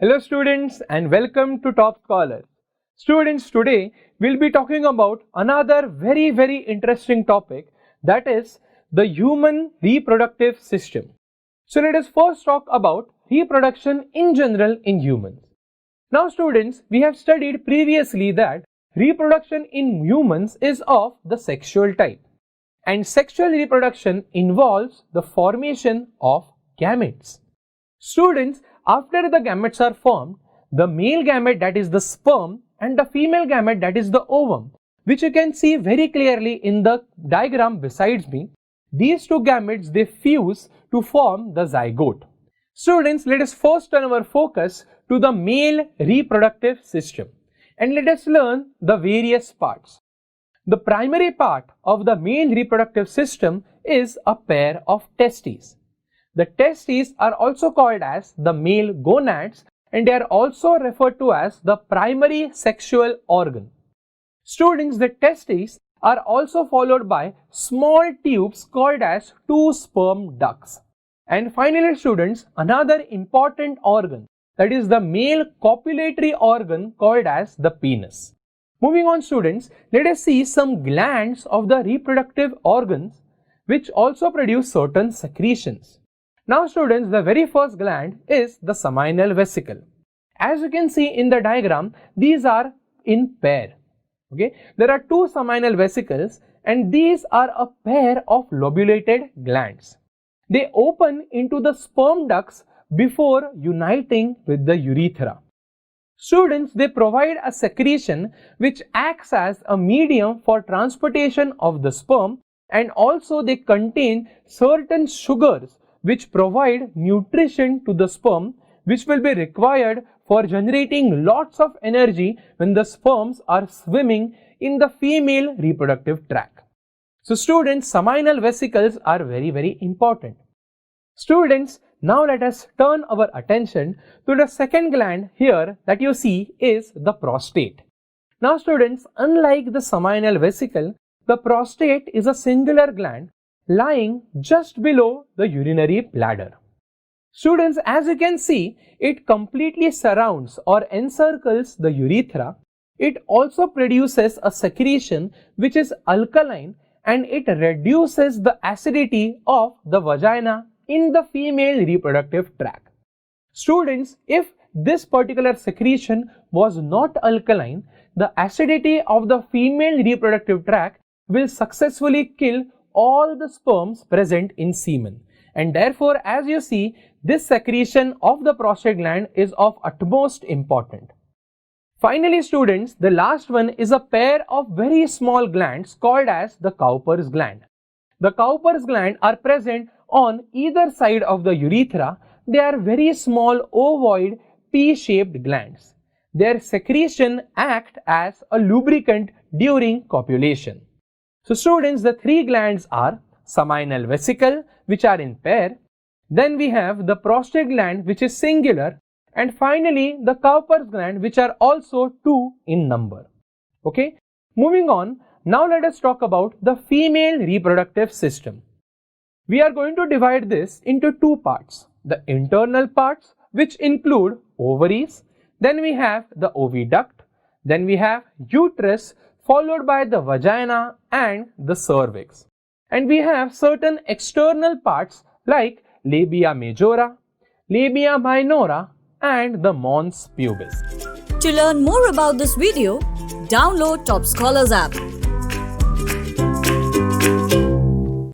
Hello students and welcome to Toppscholars. Students, today we'll be talking about another very interesting topic, that is the human reproductive system. So let us first talk about reproduction in general in humans. Now students, we have studied previously that reproduction in humans is of the sexual type, and sexual reproduction involves the formation of gametes. Students, after the gametes are formed, the male gamete, that is the sperm, and the female gamete, that is the ovum, which you can see very clearly in the diagram besides me, these two gametes, they fuse to form the zygote. Students, let us first turn our focus to the male reproductive system and let us learn the various parts. The primary part of the male reproductive system is a pair of testes. The testes are also called as the male gonads, and they are also referred to as the primary sexual organ. Students, the testes are also followed by small tubes called as two sperm ducts. And finally students, another important organ, that is the male copulatory organ called as the penis. Moving on students, let us see some glands of the reproductive organs which also produce certain secretions. Now students, the very first gland is the seminal vesicle. As you can see in the diagram, these are in pair. Okay, there are two seminal vesicles and these are a pair of lobulated glands. They open into the sperm ducts before uniting with the urethra. Students, they provide a secretion which acts as a medium for transportation of the sperm, and also they contain certain sugars which provide nutrition to the sperm, which will be required for generating lots of energy when the sperms are swimming in the female reproductive tract. So students, seminal vesicles are very important. Students, now let us turn our attention to the second gland here that you see is the prostate. Now students, unlike the seminal vesicle, the prostate is a singular gland lying just below the urinary bladder. Students, as you can see, it completely surrounds or encircles the urethra. It also produces a secretion which is alkaline, and it reduces the acidity of the vagina in the female reproductive tract. Students, if this particular secretion was not alkaline, the acidity of the female reproductive tract will successfully kill all the sperms present in semen, and therefore as you see, this secretion of the prostate gland is of utmost importance. Finally students, the last one is a pair of very small glands called as the Cowper's gland. The Cowper's gland are present on either side of the urethra. They are very small ovoid pea-shaped glands. Their secretion act as a lubricant during copulation. So students, the three glands are seminal vesicle, which are in pair, then we have the prostate gland which is singular, and finally the Cowper's gland which are also two in number. Okay, moving on, now let us talk about the female reproductive system. We are going to divide this into two parts, the internal parts which include ovaries, then we have the oviduct, then we have uterus, followed by the vagina and the cervix. And we have certain external parts like labia majora, labia minora and the mons pubis. To learn more about this video, download Toppscholars app.